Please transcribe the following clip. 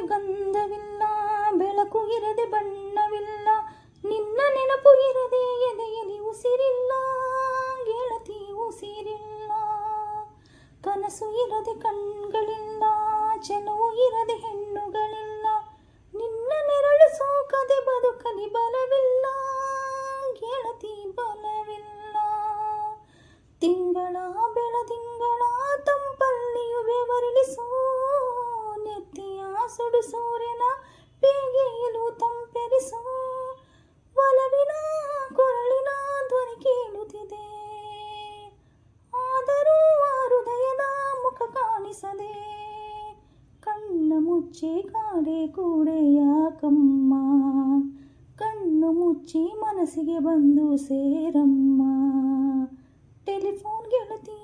ಗಂಧವಿಲ್ಲ, ಬೆಳಕು ಇರದೆ ಬಣ್ಣವಿಲ್ಲ, ನಿನ್ನ ನೆನಪು ಇರದೆ ಎದೆಯಲ್ಲಿ ಉಸಿರಿಲ್ಲ ಗೆಳತಿ ಉಸಿರಿಲ್ಲ. ಕನಸು ಇರದೆ ಕಣ್ಗಳಿಲ್ಲ, ಚೆಲುವು ಇರದೆ ಹೆಣ್ಣುಗಳಿಲ್ಲ, ನಿನ್ನ ನೆರಳು ಸೋಕದೆ ಬದುಕಲಿ ಬಲವಿಲ್ಲ ಗೆಳತಿ ಬಲವಿಲ್ಲ. ತಿಂಗಳ ಬೆಳದಿಂಗಳ ತಂಪಲ್ಲಿಯು ಬೆವರಿಳಿಸೋ, ನೆತ್ತಿಯ ಸುಡು ಸೂರ್ಯನ ಬೇಗೆಯಲು ತಂಪೆರಿಸೋ, ಒಲವಿನ ಕೊರಳಿನ ಧ್ವನಿ ಕೇಳುತ್ತಿದೆ, ಆದರೂ ಆ ಹೃದಯದ ಮುಖ ಕಾಣಿಸದೆ. ಕಣ್ಣು ಮುಚ್ಚಿ ಕಾಡೆ ಕೂಡೆ ಯಾಕಮ್ಮ, ಕಣ್ಣು ಮುಚ್ಚಿ ಮನಸ್ಸಿಗೆ ಬಂದು ಸೇರಮ್ಮ. ಟೆಲಿಫೋನ್ ಗೆಳತಿ.